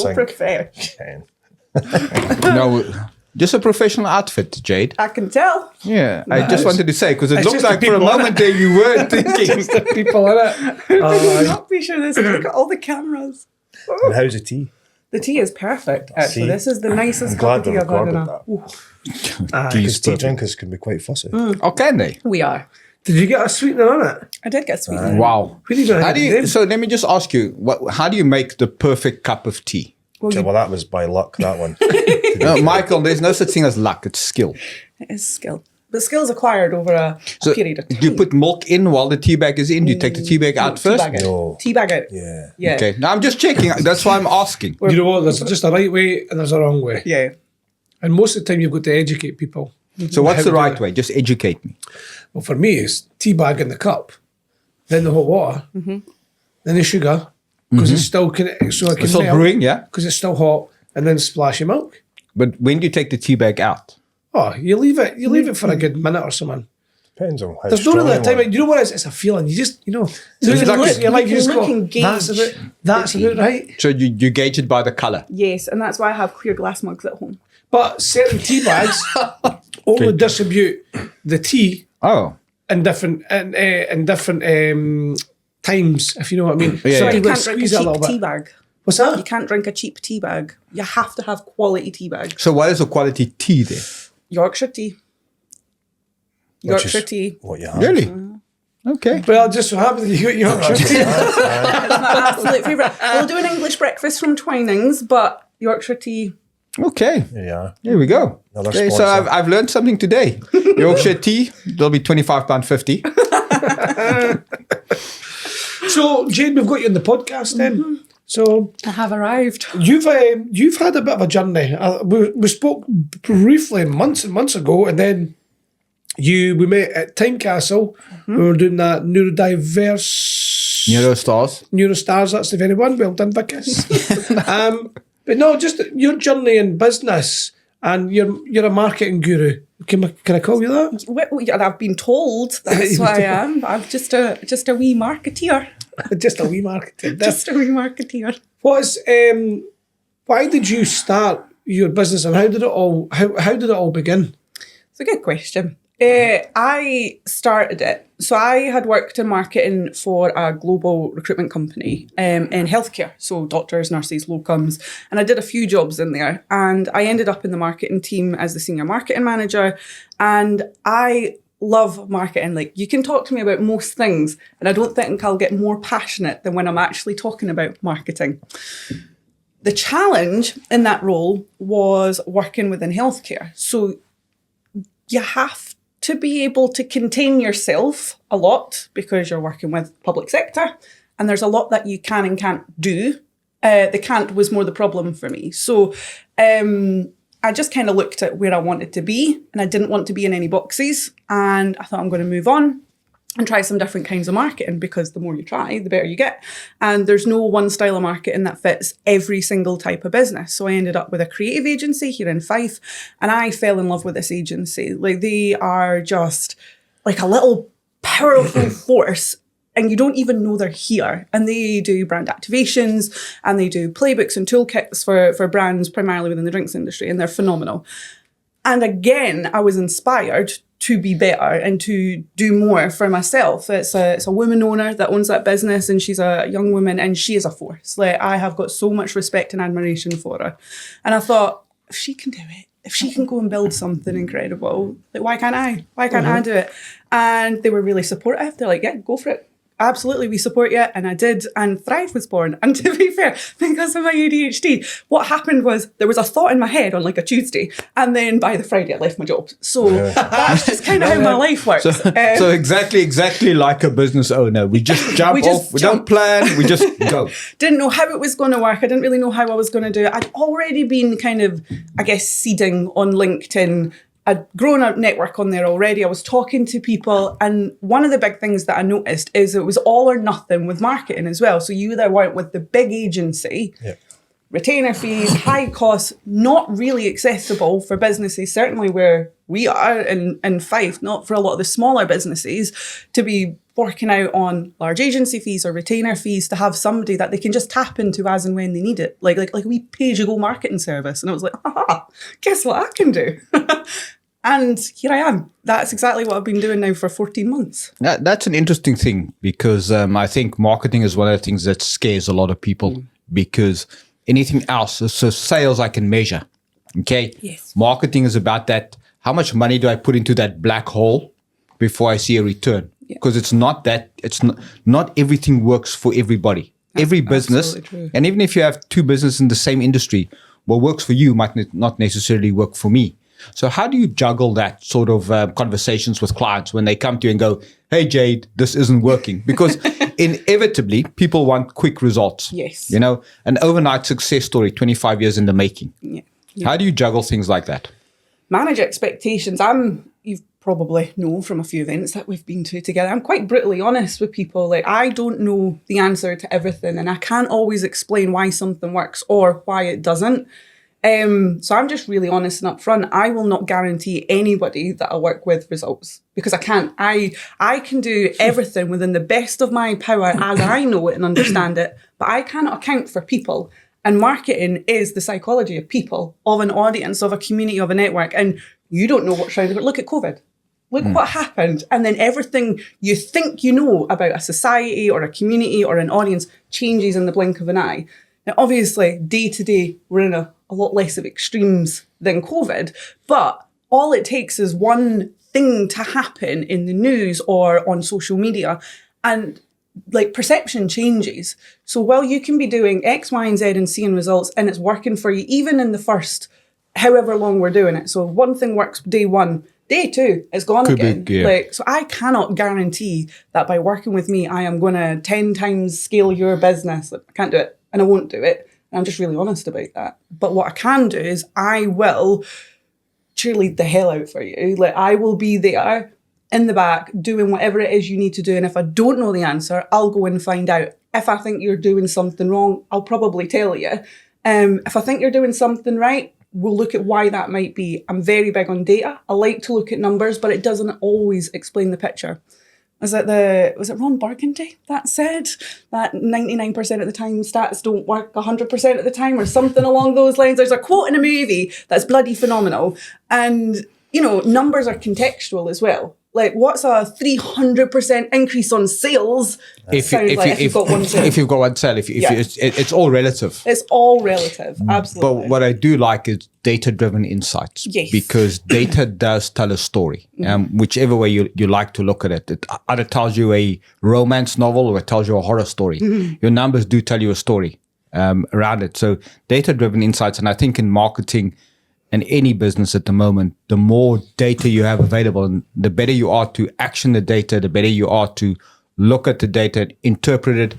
so professional. No, just a professional outfit, Jade. I can tell. Yeah, I just wanted to say, because it It's looked just the like for a people in moment there you weren't thinking. the people in it. I'm not be sure this. Look at all the cameras. And how's the tea? The tea is perfect, actually. See? This is the nicest I'm cup of glad tea we I've had in recorded a... that. Ooh, Because tea drinkers can be quite fussy. Oh, can they? we are. Did you get a sweetener on it? I did get sweet. Wow. We need to How do you, so let me just ask you, how do you make the perfect cup of tea? Well, that was by luck, that one. No, Michael, there's no such thing as luck, it's skill. It is skill. But skill's acquired over a period of time. Do you put milk in while the tea bag is in? Do you take the tea bag out first? Teabag out. No. Teabag out. Yeah. Yeah. Okay, now I'm just checking. That's why I'm asking. You know what? There's just a right way and there's a wrong way. Yeah. And most of the time you've got to educate people. So what's How the to right do it. way? Just educate me. Well, for me, it's tea bag in the cup, then the hot water, then the sugar, because it's still so it can It's still melt, brewing, yeah? because it's still hot, and then splash your milk. But when do you take the tea bag out? Oh, you leave it for a good minute or something. Depends on how There's no strong really a you time. want. You know what it is? It's a feeling. You just, So you're you like, can you're like, look- you just you can go, look and that's gauge about right. So you gauge it by the color. Yes, and that's why I have clear glass mugs at home. But certain tea bags only distribute the tea Oh. in different times, if you know what I mean. Yeah, so yeah. You you can't drink a squeeze it a cheap little tea bit. bag. What's You that? can't drink a cheap tea bag. You have to have quality tea bags. So what is a quality tea there? Yorkshire tea. Which Yorkshire is tea. What you have. Really? Okay. Well, it just so happens that you got Yorkshire tea. It's my absolute favourite. We'll do an English breakfast from Twinings, but Yorkshire tea. Okay. There you are. Here we go. Another Okay, so sponsor. I've learned something today. Yorkshire tea, there'll be £25.50. So, Jade, we've got you on the podcast then. So, I have arrived. you've had a bit of a journey. We spoke briefly months and months ago, and then we met at Time Castle. We were doing that neurodiverse Neurostars. That's the very one. Well done, Vickers. But no, just your journey in business, and you're a marketing guru. Can I call you that? Well, I've been told that's why I am. I'm just a wee marketeer. Just a wee marketing. Just a wee marketeer. Why did you start your business, and how did it all begin? It's a good question. I started it. So I had worked in marketing for a global recruitment company in healthcare. So doctors, nurses, locums. And I did a few jobs in there. And I ended up in the marketing team as the senior marketing manager. And I love marketing. Like, you can talk to me about most things, and I don't think I'll get more passionate than when I'm actually talking about marketing. The challenge in that role was working within healthcare. So you have to be able to contain yourself a lot because you're working with public sector, and there's a lot that you can and can't do. The can't was more the problem for me. So I just kind of looked at where I wanted to be, and I didn't want to be in any boxes. And I thought, I'm going to move on and try some different kinds of marketing, because the more you try, the better you get. And there's no one style of marketing that fits every single type of business. So I ended up with a creative agency here in Fife, and I fell in love with this agency. Like, they are just like a little powerful force, and you don't even know they're here. And they do brand activations, and they do playbooks and toolkits for brands, primarily within the drinks industry, and they're phenomenal. And again, I was inspired to be better and to do more for myself. It's a woman owner that owns that business, and she's a young woman, and she is a force. Like, I have got so much respect and admiration for her. And I thought, if she can do it, if she can go and build something incredible, like, why can't I? Why can't I do it? And they were really supportive. They're like, yeah, go for it. Absolutely, we support you. And I did, and Thrive was born. And to be fair, because of my ADHD, what happened was there was a thought in my head on like a Tuesday, and then by the Friday I left my job. So that's just kind of how my life works. So exactly like a business owner. We just jump off. We don't plan. We just go. Didn't know how it was going to work. I didn't really know how I was going to do it. I'd already been kind of, I guess, seeding on LinkedIn. I'd grown a network on there already. I was talking to people. And one of the big things that I noticed is it was all or nothing with marketing as well. So you either went with the big agency retainer fees, high costs, not really accessible for businesses, certainly where we are in Fife, not for a lot of the smaller businesses, to be working out on large agency fees or retainer fees to have somebody that they can just tap into as and when they need it. Like a wee pay-as-you-go marketing service. And I was like, guess what I can do? And here I am. That's exactly what I've been doing now for 14 months. That's an interesting thing because I think marketing is one of the things that scares a lot of people because anything else, so sales I can measure, okay? Yes. Marketing is about that, how much money do I put into that black hole before I see a return? Because it's not that, not everything works for everybody. Every business, and even if you have two businesses in the same industry, what works for you might not necessarily work for me. So how do you juggle that sort of conversations with clients when they come to you and go, hey, Jade, this isn't working? Because inevitably, people want quick results. Yes. You know, an overnight success story, 25 years in the making. Yeah. How do you juggle things like that? Manage expectations. You've probably know from a few events that we've been to together, I'm quite brutally honest with people. Like, I don't know the answer to everything and I can't always explain why something works or why it doesn't. So I'm just really honest and upfront. I will not guarantee anybody that I work with results because I can't. I can do everything within the best of my power as I know it and understand it, but I cannot account for people. And marketing is the psychology of people, of an audience, of a community, of a network. And you don't know what's around it. Look at COVID. Look what happened. And then everything you think you know about a society or a community or an audience changes in the blink of an eye. Now, obviously, day to day, we're in a lot less of extremes than COVID, but all it takes is one thing to happen in the news or on social media and like perception changes. So while you can be doing X, Y, and Z and seeing results and it's working for you, even in the first however long we're doing it. So one thing works day one, day two, it's gone again. So I cannot guarantee that by working with me, I am going to 10 times scale your business. I can't do it and I won't do it. And I'm just really honest about that. But what I can do is I will cheerlead the hell out for you. Like, I will be there in the back doing whatever it is you need to do. And if I don't know the answer, I'll go and find out. If I think you're doing something wrong, I'll probably tell you. If I think you're doing something right, we'll look at why that might be. I'm very big on data. I like to look at numbers, but it doesn't always explain the picture. Was it Ron Burgundy that said that 99% of the time stats don't work 100% of the time or something along those lines? There's a quote in a movie that's bloody phenomenal. And, you know, numbers are contextual as well. Like, what's a 300% increase on sales? If you've got one sale. If you've got one sale, it's all relative. It's all relative, absolutely. But what I do like is data-driven insights. Yes. Because data does tell a story. Whichever way you like to look at it. It either tells you a romance novel or it tells you a horror story. Your numbers do tell you a story around it. So data-driven insights, and I think in marketing, and any business at the moment, the more data you have available, and the better you are to action the data, the better you are to look at the data, interpret it,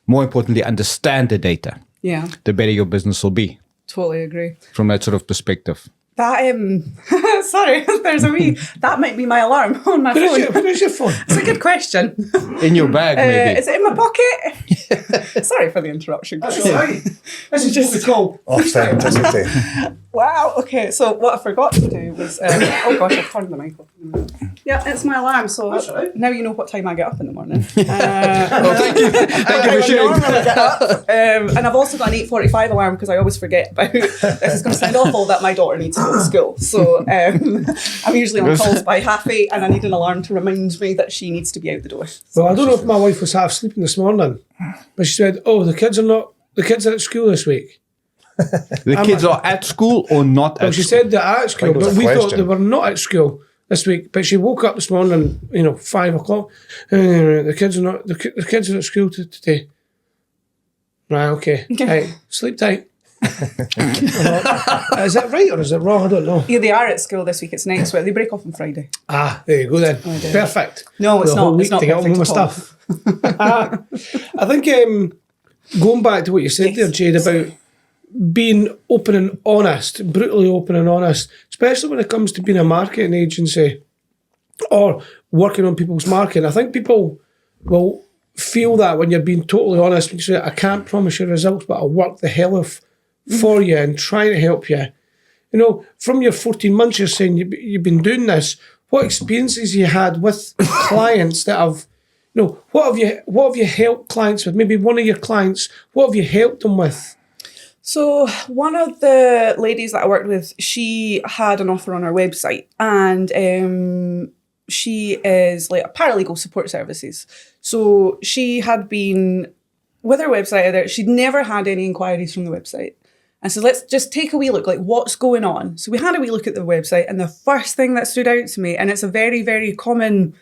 more importantly, understand the data, the better your business will be. Totally agree. From that sort of perspective. That, sorry, there's a wee, that might be my alarm on my phone. Where is your phone? It's a good question. In your bag, maybe. Is it in my pocket? Sorry for the interruption. That's all right. This is just a call. Authenticity. Wow, okay, so what I forgot to do was, oh gosh, I've turned the mic off. Yeah, it's my alarm, so now you know what time I get up in the morning. Well, thank you. Thank you for sharing. Get up. And I've also got an 8:45 alarm because I always forget about, this is going to sound awful, that my daughter needs to go to school. So I'm usually on calls by 8:30 and I need an alarm to remind me that she needs to be out the door. Well, I don't know if my wife was half sleeping this morning, but she said, the kids are at school this week. The kids are at school or not at school? She said they're at school, but we thought they were not at school this week. But she woke up this morning, 5 o'clock. The kids are not. The kids are at school today. Right, okay. Right, sleep tight. Is that right or is it wrong? I don't know. Yeah, they are at school this week. It's next week. They break off on Friday. There you go then. Perfect. No, it's not. It's not to get on with my stuff. I think going back to what you said there, Jade, about being open and honest, brutally open and honest, especially when it comes to being a marketing agency or working on people's marketing. I think people will feel that when you're being totally honest, when you say, I can't promise you results, but I'll work the hell for you and trying to help you. You know, from your 14 months, you're saying you've been doing this. What experiences you had with clients that have, you know, what have you helped clients with? Maybe one of your clients, what have you helped them with? So one of the ladies that I worked with, she had an offer on her website, and she is like a paralegal support services. So she had been with her website out there. She'd never had any inquiries from the website. And so let's just take a wee look, like what's going on. So we had a wee look at the website, and the first thing that stood out to me, and it's a very, very common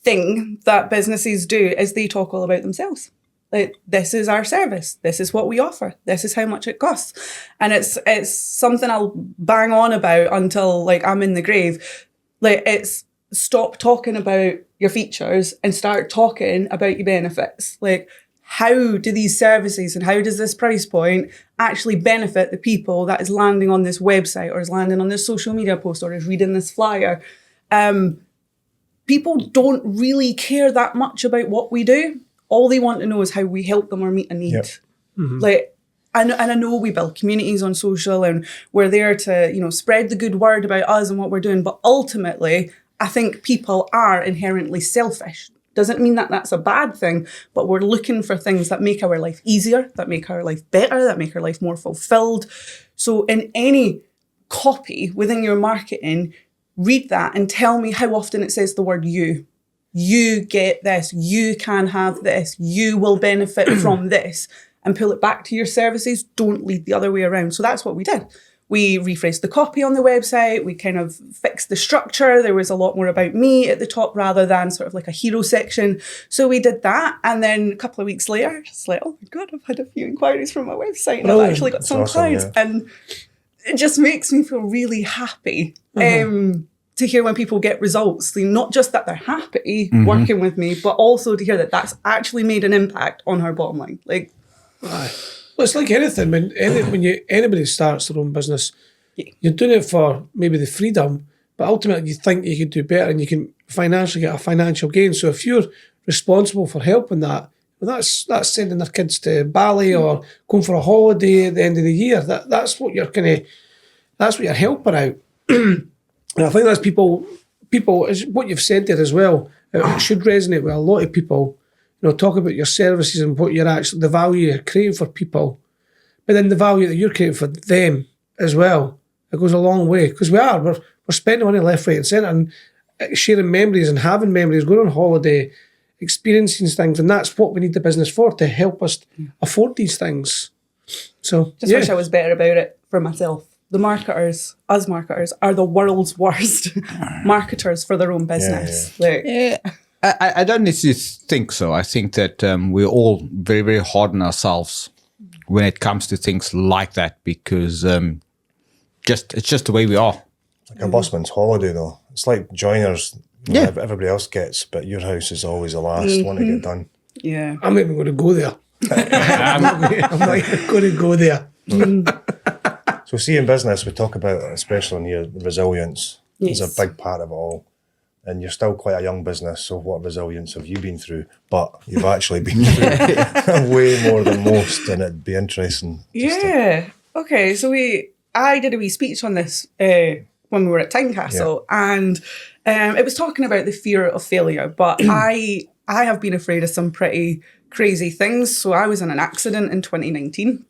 thing that businesses do, is they talk all about themselves. Like, this is our service. This is what we offer. This is how much it costs. And it's something I'll bang on about until like I'm in the grave. Like, it's stop talking about your features and start talking about your benefits. Like, how do these services and how does this price point actually benefit the people that is landing on this website or is landing on this social media post or is reading this flyer? People don't really care that much about what we do. All they want to know is how we help them or meet a need. Yep. Mm-hmm. Like, and I know we build communities on social and we're there to, you know, spread the good word about us and what we're doing. But ultimately, I think people are inherently selfish. Doesn't mean that that's a bad thing, but we're looking for things that make our life easier, that make our life better, that make our life more fulfilled. So in any copy within your marketing, read that and tell me how often it says the word you. You get this, you can have this, you will benefit from this, and pull it back to your services. Don't lead the other way around. So that's what we did. We rephrased the copy on the website. We kind of fixed the structure. There was a lot more about me at the top rather than sort of like a hero section. So we did that. And then a couple of weeks later, just like, oh my God, I've had a few inquiries from my website and I've actually got some clients. Yeah. And it just makes me feel really happy to hear when people get results. Not just that they're happy working with me, but also to hear that that's actually made an impact on her bottom line. Like, well, it's like anything. When anybody starts their own business, you're doing it for maybe the freedom, but ultimately you think you could do better and you can financially get a financial gain. So if you're responsible for helping that, well, that's sending their kids to Bali or going for a holiday at the end of the year. That's what you're helping out. And I think that's people is what you've said there as well. It should resonate with a lot of people. You know, talk about your services and what you're actually, the value you're creating for people, but then the value that you're creating for them as well. It goes a long way because we're spending money left, right, and centre and sharing memories and having memories, going on holiday, experiencing things, and that's what we need the business for, to help us afford these things. So just wish I was better about it for myself. The marketers, us marketers, are the world's worst marketers for their own business. I don't necessarily think so. I think that we're all very, very hard on ourselves when it comes to things like that because it's just the way we are. Like a busman's holiday, though. It's like joiners. Everybody else gets, but your house is always the last one to get done. Yeah. I'm not even going to go there. I'm not even going to go there. So see, in business, we talk about, especially in here, resilience is a big part of it all. And you're still quite a young business, so what resilience have you been through? But you've actually been through way more than most, and it'd be interesting. Okay, so I did a wee speech on this when we were at Tynecastle, and it was talking about the fear of failure, but I have been afraid of some pretty crazy things. So I was in an accident in 2019,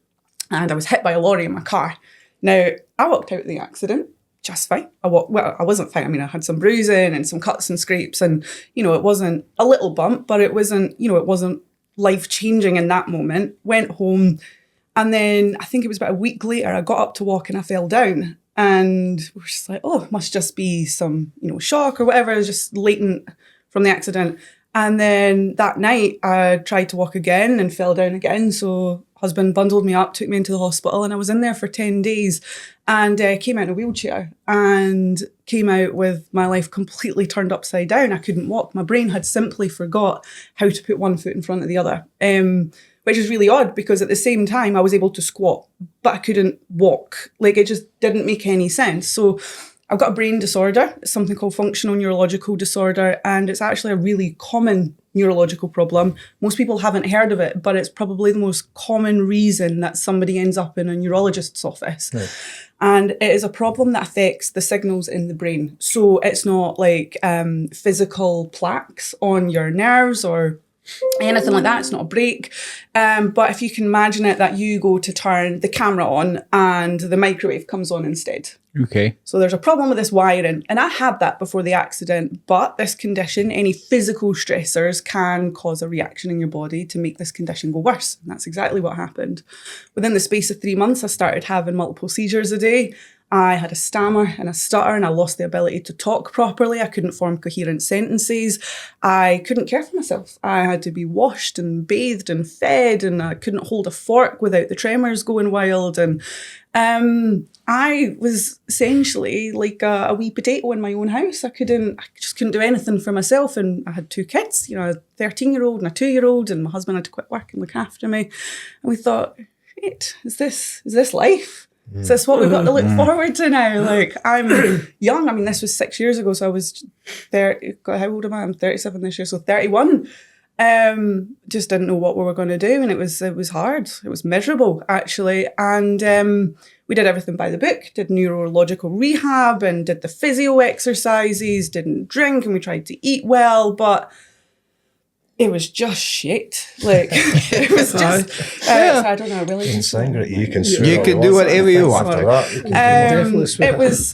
and I was hit by a lorry in my car. Now, I walked out of the accident just fine. I wasn't fine. I mean, I had some bruising and some cuts and scrapes, and, you know, it wasn't a little bump, but it wasn't life-changing in that moment. Went home, and then I think it was about a week later, I got up to walk and I fell down, and we're just like, oh, it must just be some, you know, shock or whatever. It was just latent from the accident. And then that night I tried to walk again and fell down again. So husband bundled me up, took me into the hospital, and I was in there for 10 days and came out in a wheelchair and came out with my life completely turned upside down. I couldn't walk. My brain had simply forgot how to put one foot in front of the other, which is really odd because at the same time I was able to squat, but I couldn't walk. Like, it just didn't make any sense. So I've got a brain disorder. It's something called functional neurological disorder, and it's actually a really common neurological problem. Most people haven't heard of it, but it's probably the most common reason that somebody ends up in a neurologist's office. Right. And it is a problem that affects the signals in the brain. So it's not like physical plaques on your nerves or anything like that. It's not a break. But if you can imagine it, that you go to turn the camera on and the microwave comes on instead. Okay. So there's a problem with this wiring. And I had that before the accident. But this condition, any physical stressors can cause a reaction in your body to make this condition go worse. And that's exactly what happened. Within the space of 3 months, I started having multiple seizures a day. I had a stammer and a stutter, and I lost the ability to talk properly. I couldn't form coherent sentences. I couldn't care for myself. I had to be washed and bathed and fed, and I couldn't hold a fork without the tremors going wild. And I was essentially like a wee potato in my own house. I just couldn't do anything for myself. And I had 2 kids, you know, a 13-year-old and a 2-year-old, and my husband had to quit work and look after me. And we thought, wait, is this life? Is this what we've got to look forward to now? Like, I'm young. I mean, this was 6 years ago, so I was 30. God, how old am I? I'm 37 this year, so 31. Just didn't know what we were going to do, and it was hard. It was miserable, actually. And we did everything by the book, did neurological rehab and did the physio exercises, didn't drink, and we tried to eat well, but it was just shit. Like, it was just, so I don't know, really. You can do whatever you want.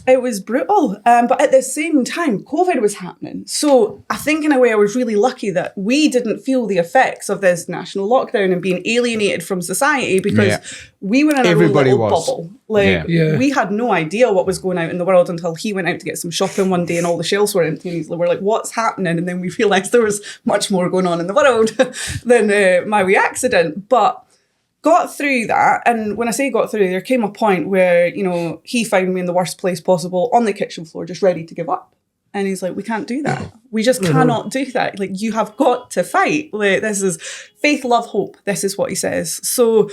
It was brutal. But at the same time, COVID was happening. So I think in a way I was really lucky that we didn't feel the effects of this national lockdown and being alienated from society, because we were in a little bubble. Like, we had no idea what was going out in the world until he went out to get some shopping one day and all the shelves were empty, and we're like, what's happening? And then we realised there was much more going on in the world than my wee accident. But got through that. And when I say got through, there came a point where, you know, he found me in the worst place possible on the kitchen floor, just ready to give up. And he's like, we can't do that. We just cannot do that. Like, you have got to fight. Like, this is faith, love, hope. This is what he says. So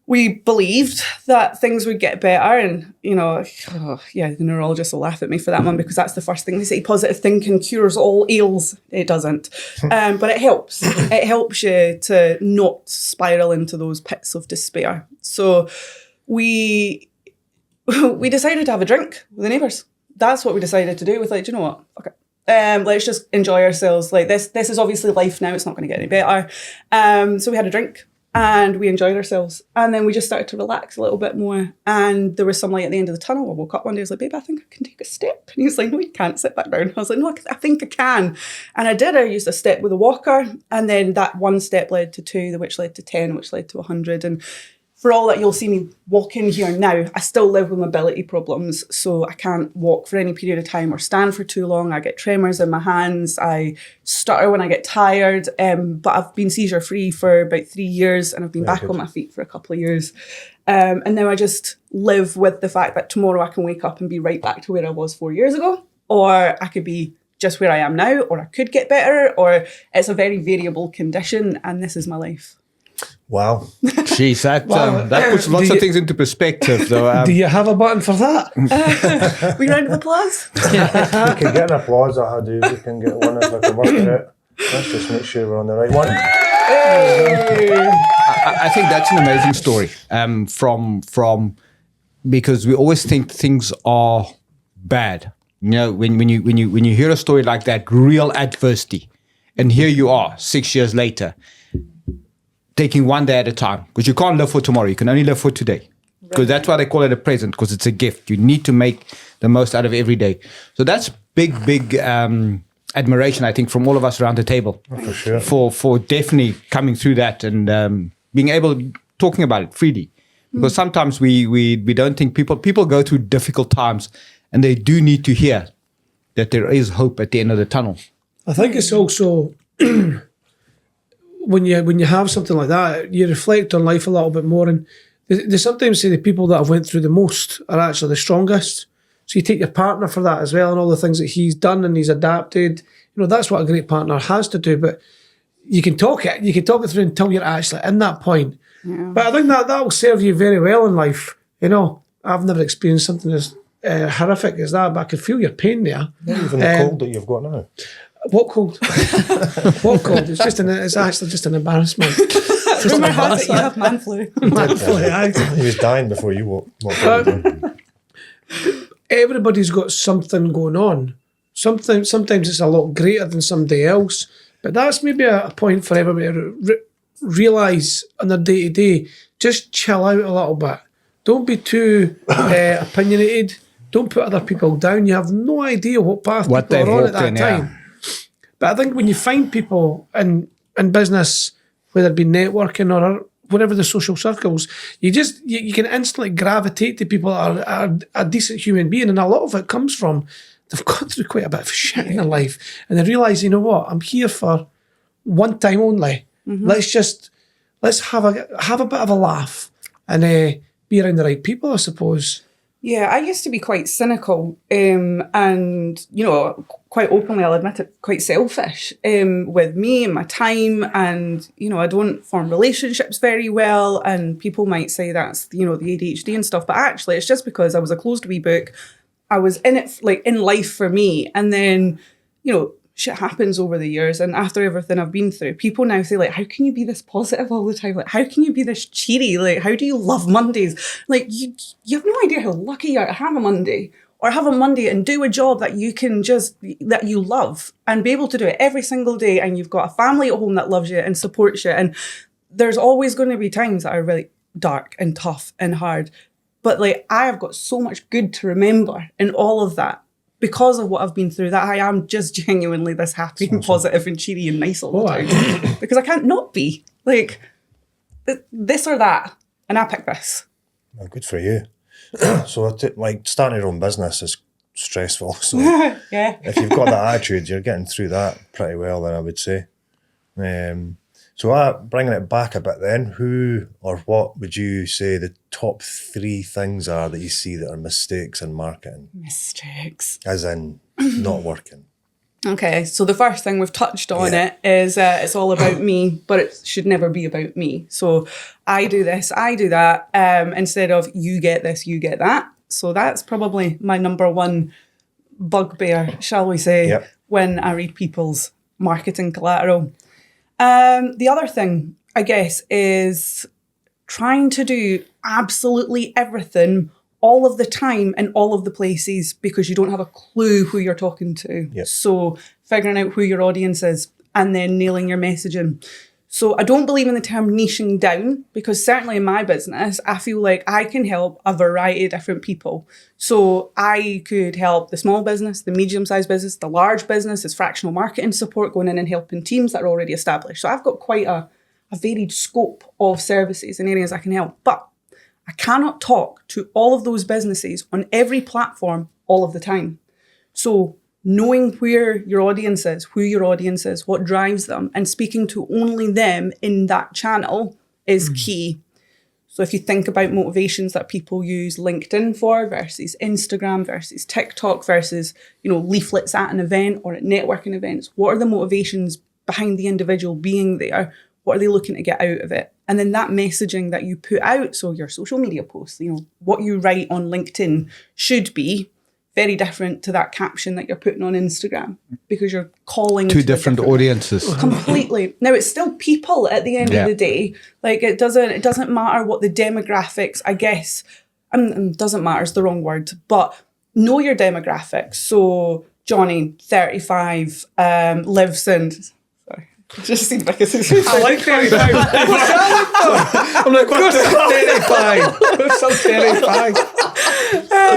we believed that things would get better. And, you know, the neurologist will laugh at me for that one, because that's the first thing they say. Positive thinking cures all ails. It doesn't. But it helps. It helps you to not spiral into those pits of despair. So we decided to have a drink with the neighbours. That's what we decided to do. With, like, do you know what? Okay. Let's just enjoy ourselves. Like, this is obviously life now. It's not going to get any better. So we had a drink. And we enjoyed ourselves. And then we just started to relax a little bit more. And there was some light at the end of the tunnel. I woke up one day, I was like, babe, I think I can take a step. And he was like, no, you can't, sit back down. I was like, no, I think I can. And I did. I used a step with a walker. And then that one step led to 2, which led to 10, which led to 100. And for all that you'll see me walking here now, I still live with mobility problems. So I can't walk for any period of time or stand for too long. I get tremors in my hands. I stutter when I get tired. But I've been seizure free for about 3 years, and I've been back on my feet for a couple of years. And now I just live with the fact that tomorrow I can wake up and be right back to where I was 4 years ago. Or I could be just where I am now, or I could get better, or it's a very variable condition, and this is my life. Wow. Jeez, that puts lots of things into perspective, though. Do you have a button for that? We round of applause? We can get an applause, I do. We can get one if I can work it out. Let's just make sure we're on the right one. I think that's an amazing story. From because we always think things are bad. You know, when you hear a story like that, real adversity, and here you are 6 years later, taking one day at a time, because you can't live for tomorrow. You can only live for today, because that's why they call it a present, because it's a gift. You need to make the most out of every day. So that's big admiration, I think, from all of us around the table. Oh, for sure. For definitely coming through that and being able talking about it freely, because sometimes we don't think people go through difficult times, and they do need to hear that there is hope at the end of the tunnel. I think it's also when you have something like that, you reflect on life a little bit more, and they sometimes say the people that have went through the most are actually the strongest. So you take your partner for that as well, and all the things that he's done and he's adapted. You know, that's what a great partner has to do. But you can talk it through until you're actually in that point. Yeah. But I think that will serve you very well in life. You know, I've never experienced something as horrific as that, but I could feel your pain there. Not even the cold that you've got now. What cold? What cold? It's actually just an embarrassment. Rumour has it you have man flu. Man flu, aye. He was dying before you walked in. Everybody's got something going on. Sometimes it's a lot greater than somebody else, but that's maybe a point for everybody to realise on their day-to-day. Just chill out a little bit. Don't be too opinionated. Don't put other people down. You have no idea what path people they've are on at walked that in, time. yeah. But I think when you find people in business, whether it be networking or whatever the social circles, you can instantly gravitate to people that are a decent human being, and a lot of it comes from they've gone through quite a bit of shit in their life, and they realise, you know what, I'm here for one time only. Let's have a bit of a laugh and be around the right people, I suppose. Yeah, I used to be quite cynical and, quite openly, I'll admit it, quite selfish with me and my time. And, I don't form relationships very well. And people might say that's, the ADHD and stuff. But actually, it's just because I was a closed wee book. I was in it, in life for me. And then, shit happens over the years. And after everything I've been through, people now say, how can you be this positive all the time? How can you be this cheery? How do you love Mondays? You have no idea how lucky you are to have a Monday, or have a Monday and do a job that you love and be able to do it every single day. And you've got a family at home that loves you and supports you. And there's always going to be times that are really dark and tough and hard. But I have got so much good to remember in all of that, because of what I've been through, that I am just genuinely this happy and positive and cheery and nice all the time. Because I can't not be. This or that. And I pick this. Well, good for you. So, starting your own business is stressful. So, yeah. if you've got that attitude, you're getting through that pretty well, then I would say. So, bringing it back a bit then, who or what would you say the top 3 things are that you see that are mistakes in marketing? Mistakes. As in not working. Okay, so the first thing we've touched on it is it's all about me, but it should never be about me. So I do this, I do that, instead of you get this, you get that. So that's probably my number one bugbear, shall we say, when I read people's marketing collateral. The other thing, I guess, is trying to do absolutely everything all of the time in all of the places because you don't have a clue who you're talking to. Yep. So figuring out who your audience is and then nailing your messaging. So I don't believe in the term niching down, because certainly in my business, I feel like I can help a variety of different people. So I could help the small business, the medium-sized business, the large business, as fractional marketing support, going in and helping teams that are already established. So I've got quite a varied scope of services and areas I can help. But I cannot talk to all of those businesses on every platform all of the time. So knowing where your audience is, who your audience is, what drives them, and speaking to only them in that channel is key. So if you think about motivations that people use LinkedIn for versus Instagram versus TikTok versus, leaflets at an event or at networking events, what are the motivations behind the individual being there? What are they looking to get out of it? And then that messaging that you put out, so your social media posts, what you write on LinkedIn should be very different to that caption that you're putting on Instagram, because you're calling two to different audiences. Completely. Now, it's still people at the end of the day. It doesn't matter what the demographics, I guess. Doesn't matter is the wrong word, but know your demographics. So Johnny, 35, lives in... Just seems like a situation. I like 35. I'm like, what's 35? What's 35?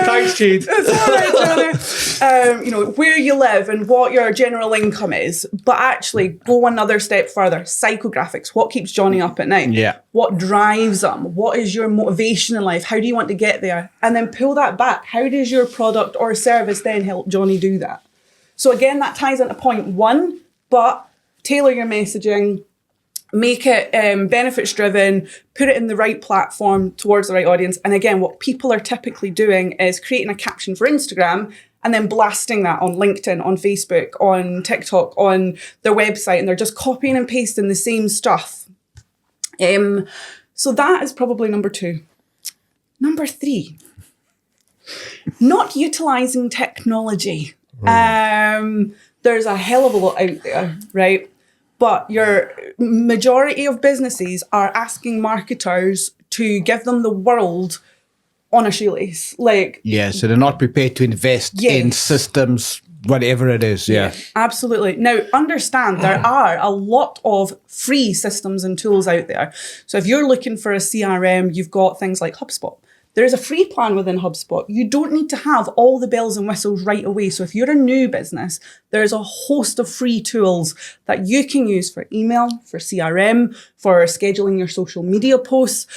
Thanks, Jade. It's all right, Johnny. Where you live and what your general income is, but actually go another step further. Psychographics. What keeps Johnny up at night? Yeah. What drives him? What is your motivation in life? How do you want to get there? And then pull that back. How does your product or service then help Johnny do that? So again, that ties into point 1, but tailor your messaging, make it benefits driven, put it in the right platform towards the right audience. And again, what people are typically doing is creating a caption for Instagram and then blasting that on LinkedIn, on Facebook, on TikTok, on their website, and they're just copying and pasting the same stuff. So that is probably number 2. Number 3. Not utilising technology. There's a hell of a lot out there, right? But your majority of businesses are asking marketers to give them the world on a shoelace. Like, Yeah, so they're not prepared to invest in systems, whatever it is. Yeah. Absolutely. Now, understand there are a lot of free systems and tools out there. So if you're looking for a CRM, you've got things like HubSpot. There's a free plan within HubSpot. You don't need to have all the bells and whistles right away. So if you're a new business, there's a host of free tools that you can use for email, for CRM, for scheduling your social media posts,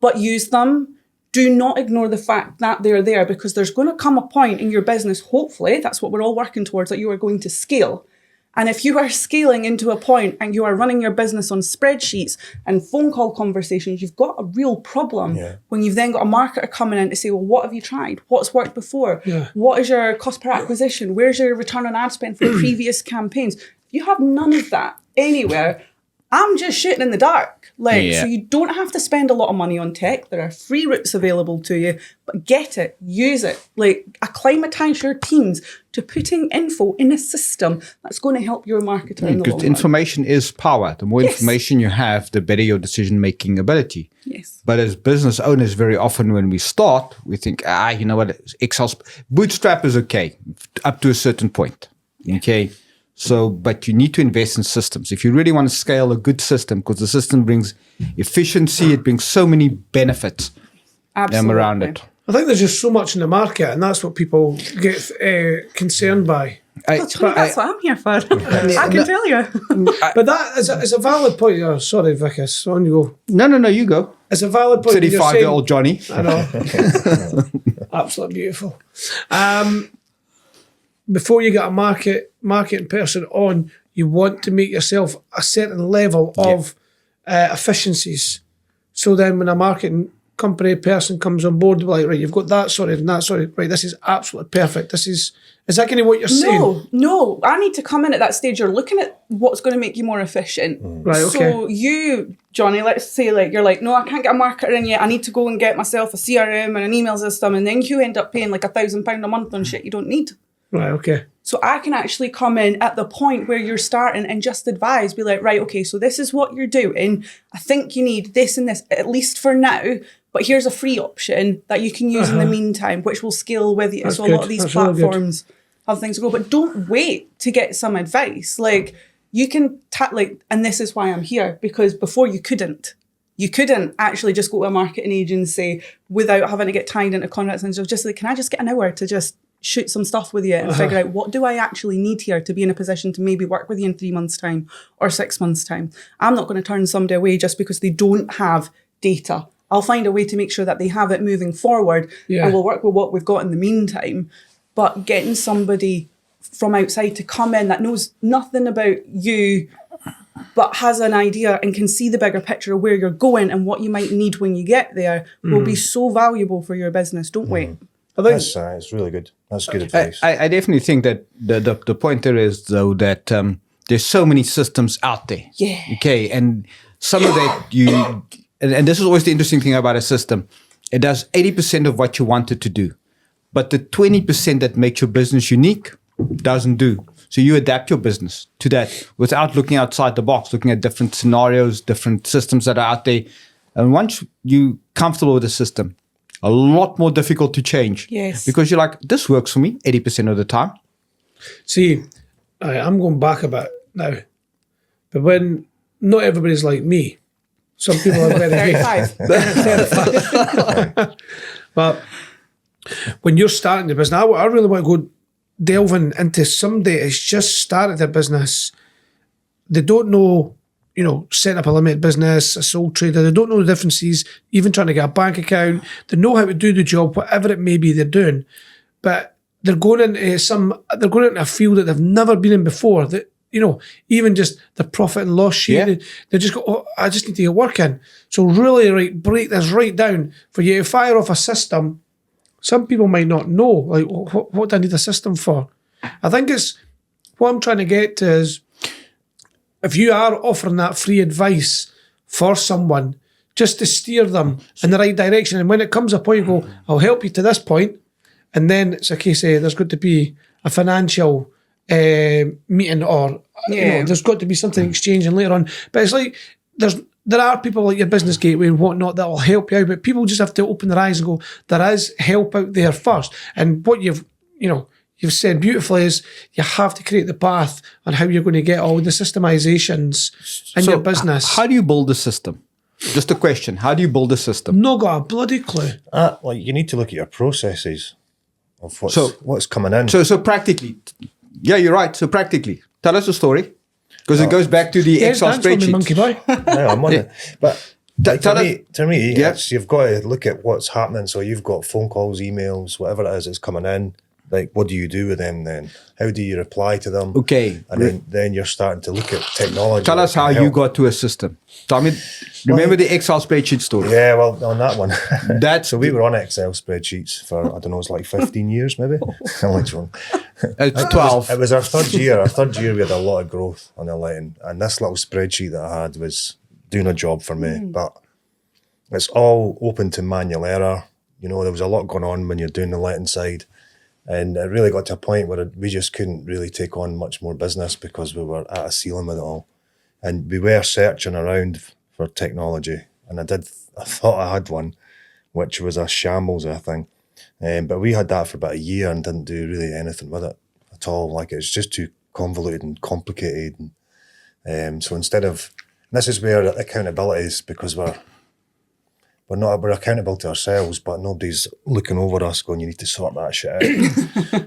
but use them. Do not ignore the fact that they're there, because there's going to come a point in your business, hopefully, that's what we're all working towards, that you are going to scale. And if you are scaling into a point and you are running your business on spreadsheets and phone call conversations, you've got a real problem when you've then got a marketer coming in to say, well, what have you tried? What's worked before? What is your cost per acquisition? Where's your return on ad spend for previous campaigns? You have none of that anywhere. I'm just shooting in the dark. So you don't have to spend a lot of money on tech. There are free routes available to you, but get it, use it. Acclimatize your teams to putting info in a system that's going to help your marketer in the long Because run. information is power. The more information you have, the better your decision-making ability. Yes. But as business owners, very often when we start, we think, you know what, Excel, bootstrap is okay, up to a certain point. Okay. So, but you need to invest in systems. If you really want to scale a good system, because the system brings efficiency, it brings so many benefits around it. I think there's just so much in the market, and that's what people get concerned by. That's what I'm here for. I can tell you. But that is a valid point. Oh, sorry, Vickers. On you go. No, you go. It's a valid point. 35-year-old Johnny. I know. Absolutely beautiful. Before you get a marketing person on, you want to make yourself a certain level of efficiencies. So then when a marketing company person comes on board, they're like, right, you've got that sorted and that sorted. Right, this is absolutely perfect. Is that kind of what you're saying? No. I need to come in at that stage. You're looking at what's going to make you more efficient. Right, okay. So you, Johnny, let's say you're like, no, I can't get a marketer in yet. I need to go and get myself a CRM and an email system. And then you end up paying £1,000 a month on shit you don't need. Right, okay. So I can actually come in at the point where you're starting and just advise, be like, right, okay, so this is what you're doing. I think you need this and this, at least for now, but here's a free option that you can use in the meantime, which will scale with you. That's so a good. lot of these That's really platforms have things to go, but don't wait to get some advice. You can, and this is why I'm here, because before you couldn't actually just go to a marketing agency without having to get tied into contracts and stuff. Just can I just get an hour to just shoot some stuff with you and figure out what do I actually need here to be in a position to maybe work with you in 3 months' time or 6 months' time. I'm not going to turn somebody away just because they don't have data. I'll find a way to make sure that they have it moving forward and we'll work with what we've got in the meantime. But getting somebody from outside to come in that knows nothing about you but has an idea and can see the bigger picture of where you're going and what you might need when you get there will be so valuable for your business. Don't wait. I think It's really good. That's good advice. I definitely think that the point there is, though, that there's so many systems out there. Yeah. Okay, and some of that and this is always the interesting thing about a system. It does 80% of what you want it to do. But the 20% that makes your business unique doesn't do. So you adapt your business to that without looking outside the box, looking at different scenarios, different systems that are out there. And once you're comfortable with the system, a lot more difficult to change. Yes. Because you're like, this works for me 80% of the time. See, I'm going back a bit now. But when not everybody's like me, some people are very 35. But when you're starting the business, I really want to go delving into somebody that's just started their business. They don't know, setting up a limited business, a sole trader. They don't know the differences, even trying to get a bank account. They know how to do the job, whatever it may be they're doing. But they're going into a field that they've never been in before. That, even just the profit and loss sheet, they just go, I just need to get work in. So really, break this right down. For you to fire off a system, some people might not know, what do I need a system for? I think what I'm trying to get to is, if you are offering that free advice for someone, just to steer them in the right direction, and when it comes a point, you go, I'll help you to this point, and then it's a case of there's got to be a financial meeting, or there's got to be something exchanging later on. But it's like there are people like your Business Gateway and whatnot that will help you out, but people just have to open their eyes and go, there is help out there first. And what you've said beautifully is you have to create the path on how you're going to get all the systemizations in your business. How do you build a system? Just a question. How do you build a system? Not got a bloody clue. Like you need to look at your processes of what's coming in. So practically, yeah, you're right. So practically, tell us a story, because it goes back to the Excel spreadsheet. Monkey boy. No, I'm on it. But to me, Yeah. you've got to look at what's happening. So you've got phone calls, emails, whatever it is that's coming in. Like, what do you do with them then? How do you reply to them? Okay. And then you're starting to look at technology. Tell us how you got to a system. Tell me, remember the Excel spreadsheet story? Yeah, well, on that one. That's So we were on Excel spreadsheets for, I don't know, it's like 15 years maybe. I'm like, wrong. it's 12. It was our third year. Our third year we had a lot of growth on the line. And this little spreadsheet that I had was doing a job for me. But it's all open to manual error. You know, there was a lot going on when you're doing the letting side. And it really got to a point where we just couldn't really take on much more business because we were at a ceiling with it all. And we were searching around for technology. And I thought I had one, which was a shambles of a thing. But we had that for about a year and didn't do really anything with it at all. Like, it's just too convoluted and complicated. And so instead of, this is where accountability is, because we're accountable to ourselves, but nobody's looking over us going, you need to sort that shit out.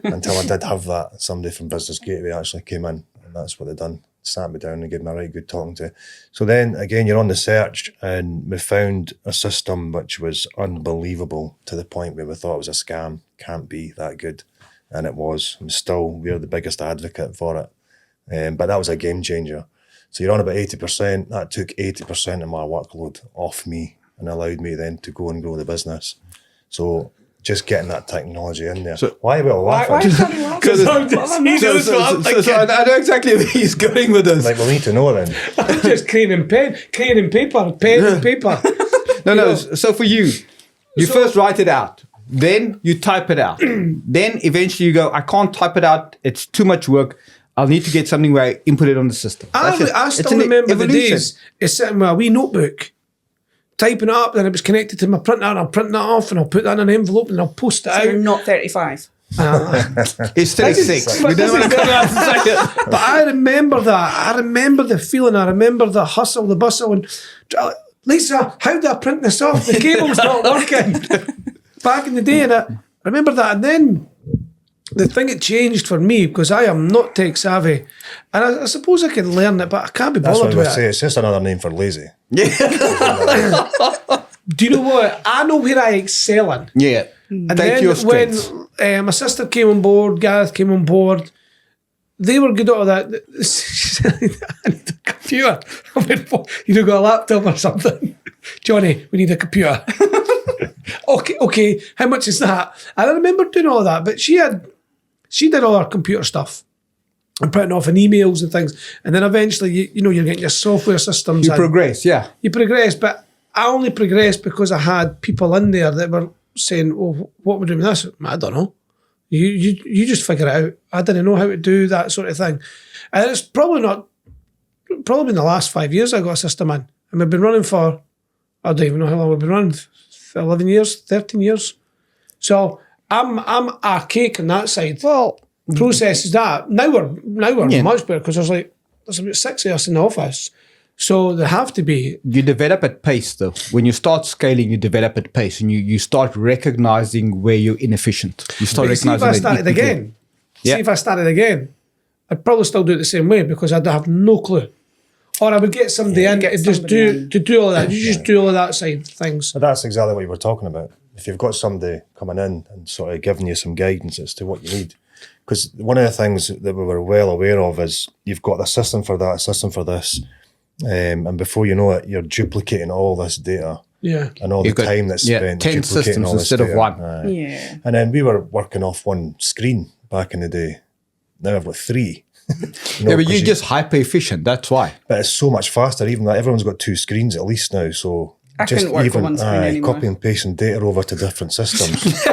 Until I did have that. Somebody from Business Gateway actually came in, and that's what they done. Sat me down and gave me a right good talking to. So then, again, you're on the search, and we found a system which was unbelievable, to the point where we thought it was a scam. Can't be that good. And it was. And still, we're the biggest advocate for it. But that was a game changer. So you're on about 80%. That took 80% of my workload off me, and allowed me then to go and grow the business. So just getting that technology in there. So why are we all laughing? So I know exactly where he's going with this. Like, we need to know then. Just cream and paper, and paper. No. So for you first write it out. Then you type it out. Then eventually you go, I can't type it out. It's too much work. I'll need to get something where I input it on the system. I still remember the days it's sitting with a wee notebook, typing it up, then it was connected to my printer, and I'll print that off and I'll put that in an envelope and I'll post it So out. you're not 35. It's 36. But I remember that. I remember the feeling. I remember the hustle, the bustle. And Lisa, how do I print this off? The cable's not working. Back in the day, and I remember that. And then the thing that changed for me, because I am not tech savvy, and I suppose I can learn it, but I can't be That's bothered what with I say. it. It's just another name for lazy. Do you know what? I know where I excel in. Yeah. And Take then your strengths. when my sister came on board, Gareth came on board, they were good at all that. She said, I need a computer. I went, you got a laptop or something? Johnny, we need a computer. Okay, how much is that? And I remember doing all that, but she did all her computer stuff and printing off in emails and things. And then eventually, you're getting your software systems. You progress, yeah. You progress, but I only progressed because I had people in there that were saying, well, what we're doing with this? I don't know. You just figure it out. I didn't know how to do that sort of thing. And it's probably in the last 5 years I got a system in. And we've been running for, I don't even know how long we've been running, 11 years, 13 years. So I'm archaic on that side. Well, processes that. Now we're much better, because there's about 6 of us in the office. So they have to be. You develop at pace, though. When you start scaling, you develop at pace, and you start recognizing where you're inefficient. You start recognizing. See if I started again, I'd probably still do it the same way, because I'd have no clue. Or I would get somebody in to just do all that. You just do all of that side of things. But that's exactly what you were talking about. If you've got somebody coming in and sort of giving you some guidance as to what you need. Because one of the things that we were well aware of is you've got a system for that, a system for this. And before you know it, you're duplicating all this data. Yeah. And all the time that's spent 10 duplicating systems all this instead of data. one. Yeah. And then we were working off one screen back in the day. Now I've got 3. Yeah, but you're just hyper efficient. That's why. But it's so much faster. Even like everyone's got 2 screens at least now. So I couldn't work for one screen anymore. Copy and pasting data over to different systems. He's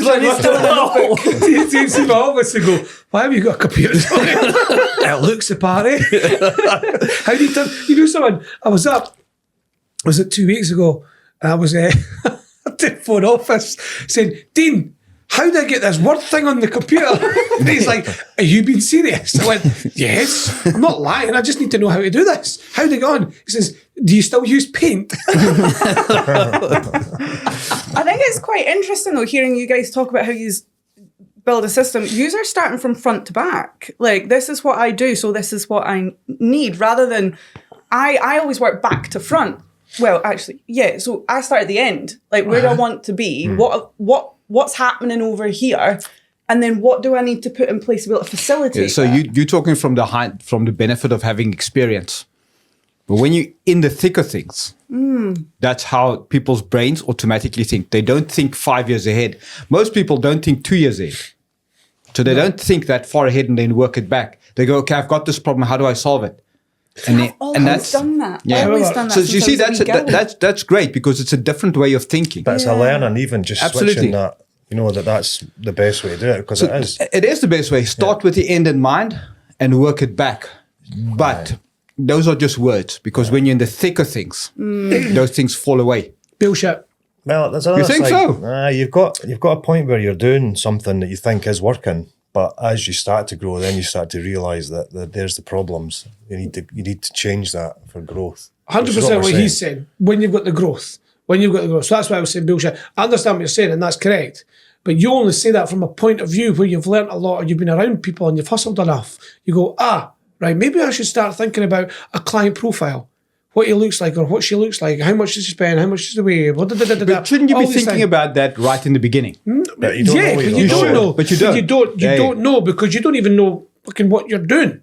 like, he's in my office and go, why have you got a computer? It looks the party. How do you turn? You know, someone, was it 2 weeks ago? And I was at the phone office saying, Dean, how do I get this Word thing on the computer? And he's like, are you being serious? I went, yes, I'm not lying. I just need to know how to do this. How do I go on? He says, do you still use Paint? I think it's quite interesting though, hearing you guys talk about how you build a system. You are starting from front to back. Like, this is what I do, so this is what I need, rather than I always work back to front. Well, actually, yeah. So I start at the end. Like, where do I want to be? What's happening over here? And then what do I need to put in place to be able to facilitate? Yeah, so you're talking from the benefit of having experience. But when you're in the thick of things, that's how people's brains automatically think. They don't think 5 years ahead. Most people don't think 2 years ahead. So they don't think that far ahead and then work it back. They go, okay, I've got this problem. How do I solve it? I've always done that. Yeah. Always done that. So you see, that's great because it's a different way of thinking. But it's a learning, even just switching that. You know, that's the best way to do it, because it is. It is the best way. Start with the end in mind and work it back. But those are just words, because when you're in the thick of things, those things fall away. Bullshit. Well, there's another You think side. so? You've got a point where you're doing something that you think is working, but as you start to grow, then you start to realise that there's the problems. You need to change that for growth. 100% what he's saying. When you've got the growth. So that's why I was saying bullshit. I understand what you're saying, and that's correct. But you only say that from a point of view where you've learnt a lot, or you've been around people and you've hustled enough. You go, right, maybe I should start thinking about a client profile. What he looks like or what she looks like. How much does she spend? How much is the way? But shouldn't you be thinking about that right in the beginning? But you don't know. But you don't know. But you don't. You don't know, because you don't even know fucking what you're doing.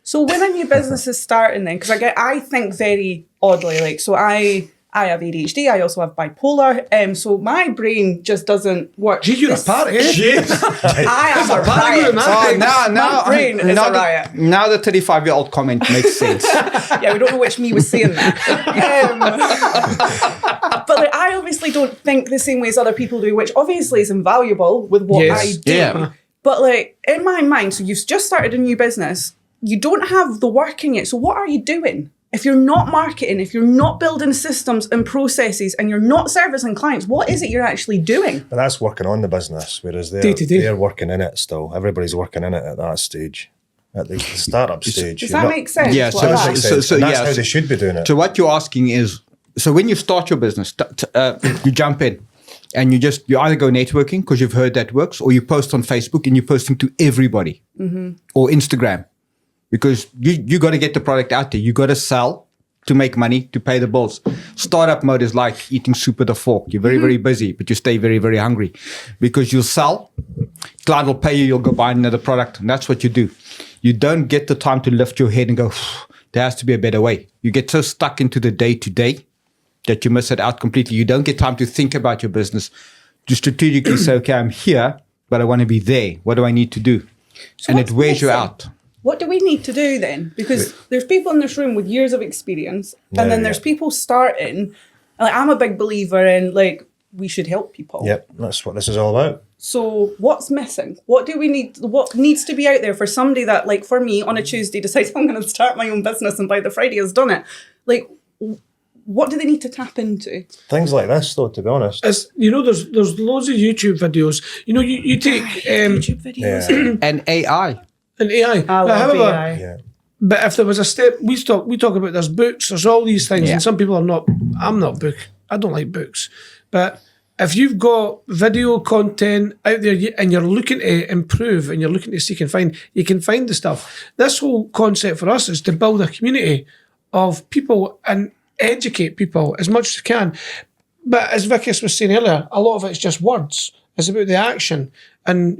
So when a new business is starting then, because I think very oddly, like, so I have ADHD, I also have bipolar, so my brain just doesn't work. Gee, you're a party, eh? I am a riot. My brain is a riot. Now the 35-year-old comment makes sense. Yeah, we don't know which me was saying that. But like, I obviously don't think the same way as other people do, which obviously is invaluable with what I do. Yeah. But like, in my mind, so you've just started a new business, you don't have the work in yet, so what are you doing? If you're not marketing, if you're not building systems and processes, and you're not servicing clients, what is it you're actually doing? But that's working on the business, whereas they're working in it still. Everybody's working in it at that stage, at the startup stage. Does that make sense? Yeah, so that's how they should be doing it. So what you're asking is, so when you start your business, you jump in and you either go networking because you've heard that works, or you post on Facebook and you're posting to everybody, or Instagram. Because you got to get the product out there. You got to sell to make money, to pay the bills. Startup mode is like eating soup with a fork. You're very, very busy, but you stay very, very hungry. Because you'll sell, client will pay you, you'll go buy another product. And that's what you do. You don't get the time to lift your head and go, there has to be a better way. You get so stuck into the day-to-day that you miss it out completely. You don't get time to think about your business, to strategically say, okay, I'm here, but I want to be there. What do I need to do? So and it wears you out. What do we need to do then? Because there's people in this room with years of experience, and then there's people starting. Like, I'm a big believer in, like, we should help people. Yep, that's what this is all about. So what's missing? What do we need? What needs to be out there for somebody that, like, for me, on a Tuesday decides I'm going to start my own business and by the Friday has done it? Like, what do they need to tap into? Things like this, though, to be honest. There's loads of YouTube videos. You take YouTube videos and AI. And AI. I love AI. Yeah. But if there was a step, we talk about there's books, there's all these things, and some people are not. I'm not book. I don't like books. But if you've got video content out there and you're looking to improve and you're looking to seek and find, you can find the stuff. This whole concept for us is to build a community of people and educate people as much as you can. But as Vickis was saying earlier, a lot of it's just words. It's about the action. And,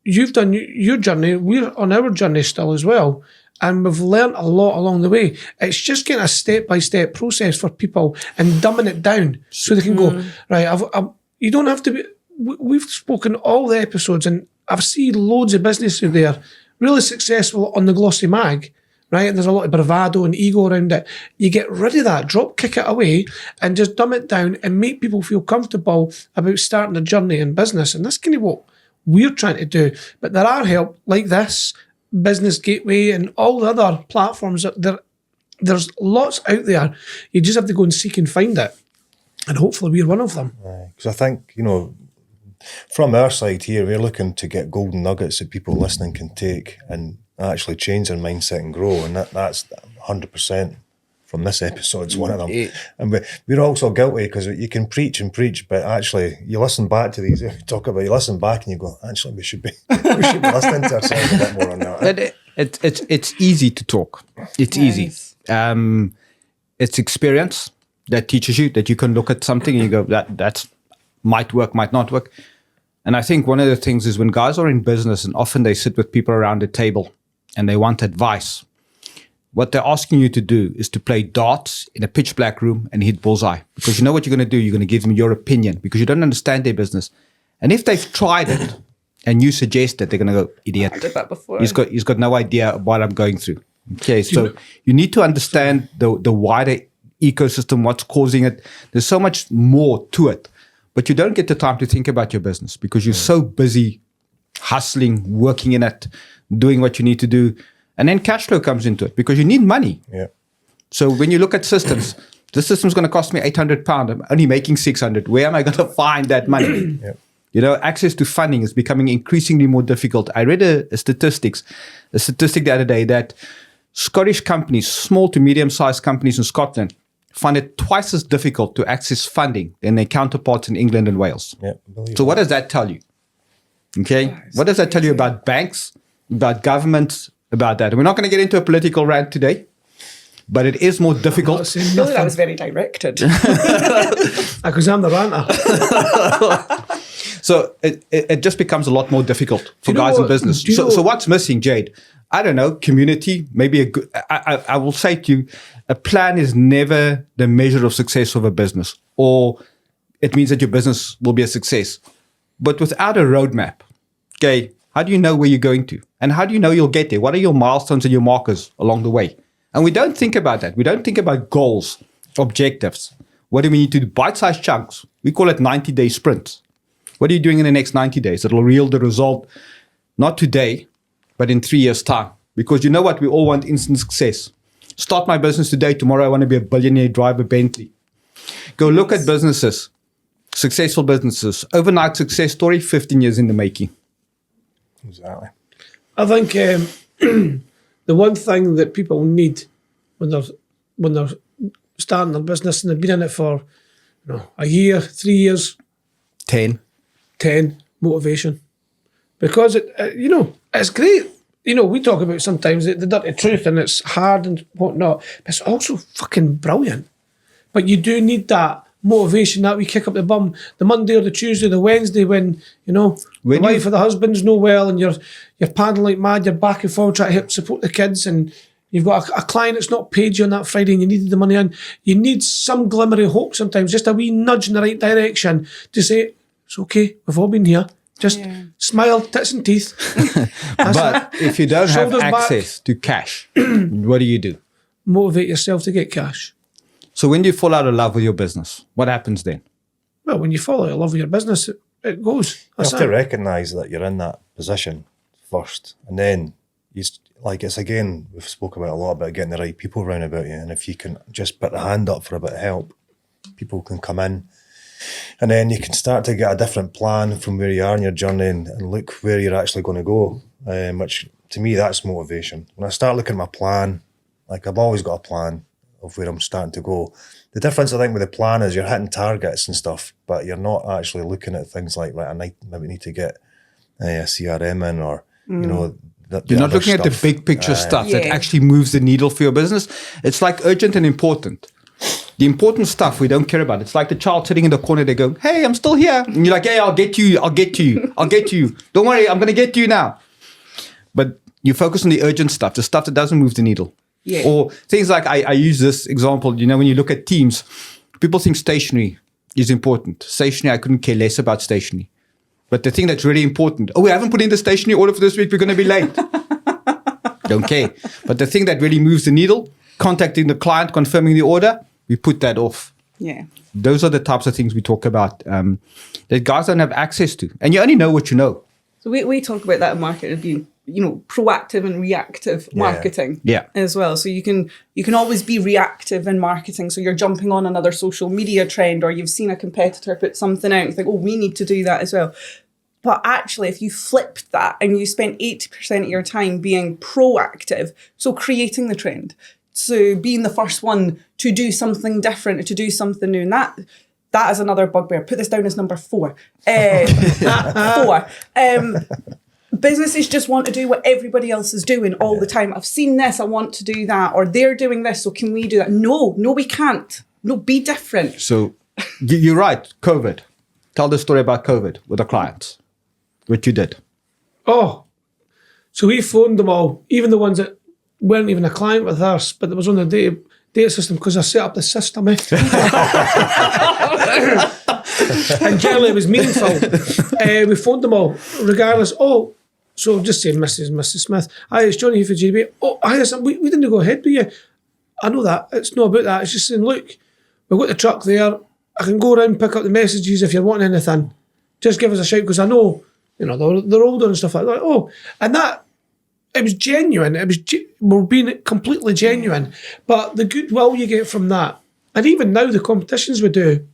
you've done your journey. We're on our journey still as well. And we've learned a lot along the way. It's just getting a step-by-step process for people and dumbing it down so they can go, right, you don't have to be... We've spoken all the episodes, and I've seen loads of businesses there really successful on the glossy mag, right? And there's a lot of bravado and ego around it. You get rid of that, kick it away, and just dumb it down and make people feel comfortable about starting a journey in business. And that's kind of what we're trying to do. But there are help like this, Business Gateway, and all the other platforms. There's lots out there. You just have to go and seek and find it. And hopefully we're one of them. Because I think, from our side here, we're looking to get golden nuggets that people listening can take and actually change their mindset and grow. And that's 100% from this episode's one of them. And we're also guilty because you can preach and preach, but actually you listen back to these, you listen back and you go, actually we should be listening to ourselves a bit more on that. But it's easy to talk. It's easy. It's experience that teaches you that you can look at something and you go, that might work, might not work. And I think one of the things is when guys are in business and often they sit with people around a table and they want advice, what they're asking you to do is to play darts in a pitch black room and hit bullseye. Because you know what you're going to do? You're going to give them your opinion because you don't understand their business. And if they've tried it and you suggest it, they're going to go, idiot. I did that before. He's got no idea what I'm going through. Okay, so you need to understand the wider ecosystem, what's causing it. There's so much more to it. But you don't get the time to think about your business because you're so busy hustling, working in it, doing what you need to do. And then cash flow comes into it because you need money. Yeah. So when you look at systems, this system's going to cost me £800. I'm only making 600. Where am I going to find that money? Yeah. Access to funding is becoming increasingly more difficult. I read a statistic the other day that Scottish companies, small to medium-sized companies in Scotland, find it twice as difficult to access funding than their counterparts in England and Wales. Yeah, so what does that tell you? Okay, what does that tell you about banks, about governments, about that? And we're not going to get into a political rant today, but it is more difficult. I feel that was very directed. Because I'm the ranter. So it just becomes a lot more difficult for guys in business. So what's missing, Jade? I don't know, community, maybe a good, I will say to you, a plan is never the measure of success of a business, or it means that your business will be a success. But without a roadmap, okay, how do you know where you're going to? And how do you know you'll get there? What are your milestones and your markers along the way? And we don't think about that. We don't think about goals, objectives. What do we need to do? Bite-sized chunks. We call it 90-day sprints. What are you doing in the next 90 days? It'll yield the result, not today, but in 3 years' time. Because you know what? We all want instant success. Start my business today. Tomorrow I want to be a billionaire, drive a Bentley. Go look at businesses, successful businesses. Overnight success story, 15 years in the making. Exactly. I think the one thing that people need when they're starting their business and they've been in it for a year, 3 years, 10, motivation. Because it's great. We talk about sometimes the dirty truth and it's hard and whatnot, but it's also fucking brilliant. But you do need that motivation, that we kick up the bum, the Monday or the Tuesday, the Wednesday when the wife or the husband's no well and you're paddling like mad, you're back and forward trying to help support the kids and you've got a client that's not paid you on that Friday and you needed the money in. You need some glimmer of hope sometimes, just a wee nudge in the right direction to say, it's okay, we've all been here. Just smile, tits and teeth. But if you don't have access to cash, what do? Motivate yourself to get cash. So when you fall out of love with your business, what happens then? Well, when you fall out of love with your business, it goes. You have to recognise that you're in that position first. And then, it's again, we've spoken about a lot about getting the right people around about you. And if you can just put the hand up for a bit of help, people can come in. And then you can start to get a different plan from where you are in your journey and look where you're actually going to go, which to me, that's motivation. When I start looking at my plan, I've always got a plan of where I'm starting to go. The difference, I think, with the plan is you're hitting targets and stuff, but you're not actually looking at things like, right, I maybe need to get a CRM in or, you're not looking at the big picture stuff that actually moves the needle for your business. It's like urgent and important. The important stuff we don't care about. It's like the child sitting in the corner. They go, hey, I'm still here. And you're like, hey, I'll get you. Don't worry, I'm going to get to you now. But you focus on the urgent stuff, the stuff that doesn't move the needle. Yeah. Or things like, I use this example, when you look at teams, people think stationery is important. Stationery, I couldn't care less about stationery. But the thing that's really important, we haven't put in the stationery order for this week. We're going to be late. Don't care. But the thing that really moves the needle, contacting the client, confirming the order, we put that off. Yeah. Those are the types of things we talk about that guys don't have access to. And you only know what you know. So we talk about that in marketing as being, proactive and reactive marketing as well. So you can always be reactive in marketing. So you're jumping on another social media trend, or you've seen a competitor put something out and you think, oh, we need to do that as well. But actually, if you flipped that and you spent 80% of your time being proactive, so creating the trend, so being the first one to do something different, to do something new, and that is another bugbear. Put this down as number 4. 4. Businesses just want to do what everybody else is doing all the time. I've seen this, I want to do that, or they're doing this, so can we do that? No, we can't. No, be different. So you're right, COVID. Tell the story about COVID with the clients, what you did. Oh, so we phoned them all, even the ones that weren't even a client with us, but it was on the data system because I set up the system. And generally it was meaningful. We phoned them all, regardless. Oh, so just say Mrs. Smith. Hi, it's Johnny here for JB. Oh, hi, we didn't go ahead with you. I know that. It's not about that. It's just saying, look, we've got the truck there. I can go around and pick up the messages if you're wanting anything. Just give us a shout, because I know, they're older and stuff like that. Oh, and that, it was genuine. We're being completely genuine. But the goodwill you get from that, and even now the competitions we do,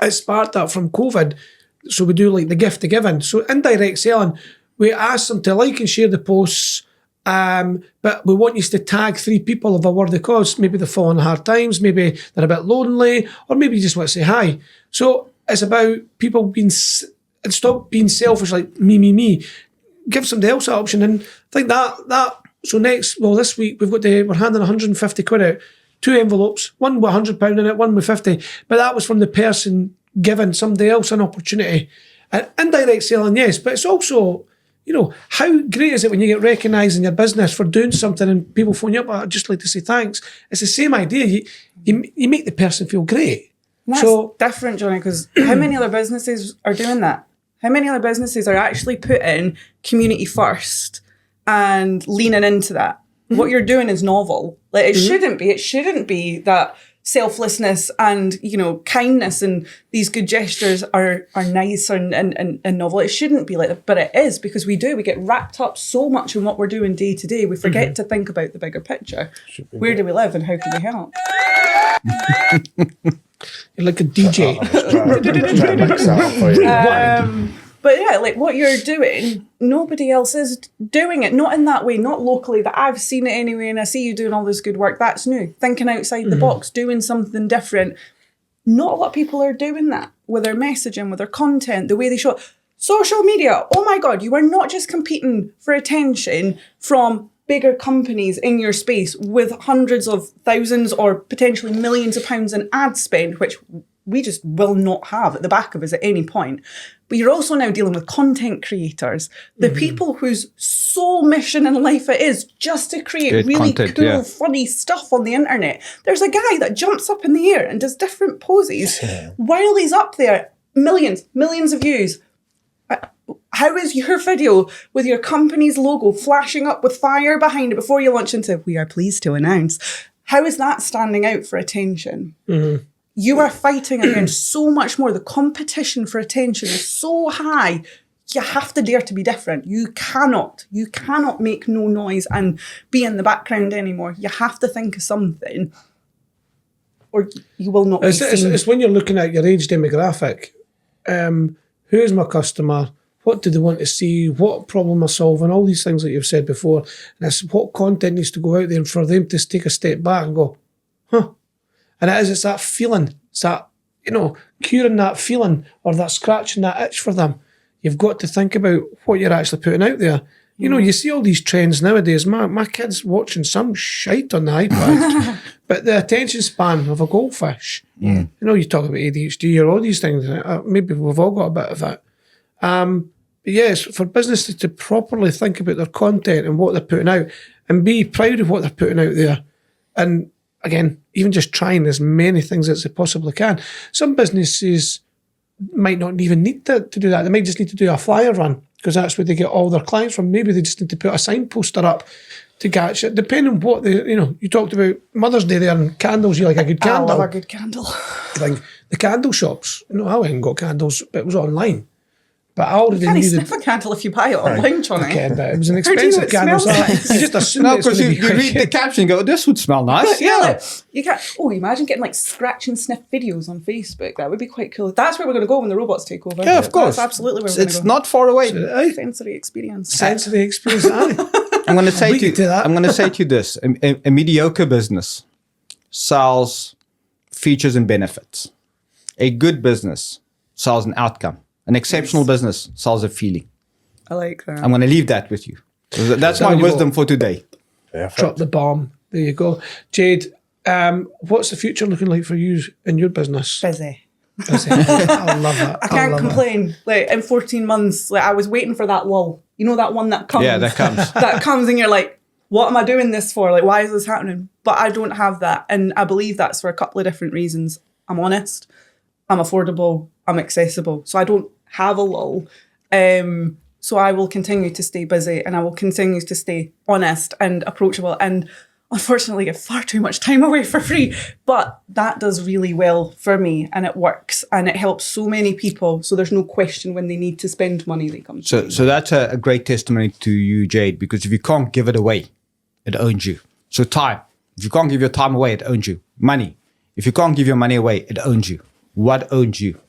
it sparked that from COVID. So we do like the gift to giving. So indirect selling, we ask them to like and share the posts, but we want you to tag 3 people of a worthy cause. Maybe they're falling hard times, maybe they're a bit lonely, or maybe you just want to say hi. So it's about people being, and stop being selfish, like me. Give somebody else that option. And I think that so this week we're handing 150 quid out, 2 envelopes, one with £100 in it, one with 50. But that was from the person giving somebody else an opportunity. And indirect selling, yes, but it's also, how great is it when you get recognised in your business for doing something and people phone you up, I'd just like to say thanks. It's the same idea. You make the person feel great. And that's different, Johnny, because how many other businesses are doing that? How many other businesses are actually putting community first and leaning into that? Mm-hmm. What you're doing is novel. Like it shouldn't be. It shouldn't be that selflessness and kindness and these good gestures are nice and novel. It shouldn't be like that, but it is, because we get wrapped up so much in what we're doing day to day. We forget to think about the bigger picture. Where do we live and how can we help? You're like a DJ. But yeah, like what you're doing, nobody else is doing it. Not in that way, not locally, that I've seen it anyway, and I see you doing all this good work. That's new. Thinking outside the box, doing something different. Not a lot of people are doing that with their messaging, with their content, the way they show. Social media, oh my God, you are not just competing for attention from bigger companies in your space with hundreds of thousands or potentially millions of pounds in ad spend, which we just will not have at the back of us at any point. But you're also now dealing with content creators, the people whose sole mission in life it is just to create really content, cool, funny stuff on the internet. There's a guy that jumps up in the air and does different poses while he's up there. Millions of views. How is your video with your company's logo flashing up with fire behind it before you launch into, we are pleased to announce? How is that standing out for attention? Mm-hmm. You are fighting against so much more. The competition for attention is so high. You have to dare to be different. You cannot make no noise and be in the background anymore. You have to think of something, or you will not be seen. It's when you're looking at your age demographic. Who's my customer? What do they want to see? What problem am I solving? All these things that you've said before. And it's what content needs to go out there and for them to take a step back and go, huh. And it's that feeling. It's that, curing that feeling or that scratching that itch for them. You've got to think about what you're actually putting out there. You see all these trends nowadays. My kid's watching some shite on the iPad, but the attention span of a goldfish. You talk about ADHD or all these things. Maybe we've all got a bit of it. But yes, for businesses to properly think about their content and what they're putting out and be proud of what they're putting out there. And again, even just trying as many things as they possibly can. Some businesses might not even need to do that. They might just need to do a flyer run because that's where they get all their clients from. Maybe they just need to put a signposter up to catch it, depending on what you talked about Mother's Day there and candles. You like a good I candle. love a good candle. Like the candle shops. I went and got candles, but it was online. But I already Can you knew sniff a candle if you buy it online, Johnny? Okay, but it was an How do you know expensive it candle. So smells I just assumed No, it's because going you to be read the quick. caption and go, this would smell nice. Yeah, Yeah. like, you can't. Oh, imagine getting like scratch and sniff videos on Facebook. That would be quite cool. That's where we're going to go when the robots take over. Yeah, of course. That's absolutely where we're going to It's go. not far away. Aye. Sensory experience. Sensory experience. Aye. I'm going to say We to you, could do that. I'm going to say to you this: a mediocre business sells features and benefits. A good business sells an outcome. An exceptional business sells a feeling. I like that. I'm going to leave that with you. So that's There my you wisdom go. for today. Perfect. Drop the bomb. There you go. Jade, what's the future looking like for you in your business? Busy. I love that. I can't love that. complain. Like in 14 months, like I was waiting for that lull. You know that one that comes. Yeah, that comes. That comes, and you're like, "What am I doing this for? Like, why is this happening?" But I don't have that, and I believe that's for a couple of different reasons. I'm honest. I'm affordable. I'm accessible. So I don't have a lull. So I will continue to stay busy, and I will continue to stay honest and approachable, and unfortunately get far too much time away for free. But that does really well for me, and it works, and it helps so many people. So there's no question when they need to spend money, they come to me. So that's a great testimony to you, Jade, because if you can't give it away, it owns you. So time. If you can't give your time away, it owns you. Money. If you can't give your money away, it owns you. What owns you?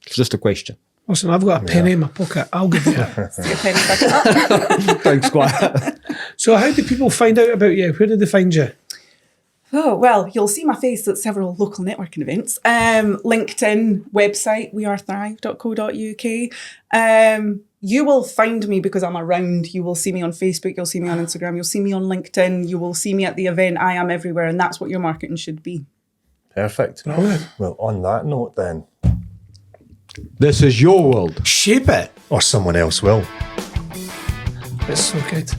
It's just a question. Listen, I've got a penny in my pocket. I'll give you it. Get a penny back up. Thanks, Squire. So how do people find out about you? Where do they find you? Oh, well, you'll see my face at several local networking events. LinkedIn, website, wearethrive.co.uk. You will find me because I'm around. You will see me on Facebook. You'll see me on Instagram. You'll see me on LinkedIn. You will see me at the event. I am everywhere, and that's what your marketing should be. Perfect. Brilliant. Well, on that note then, This is your world. Shape it. or someone else will. It's so good.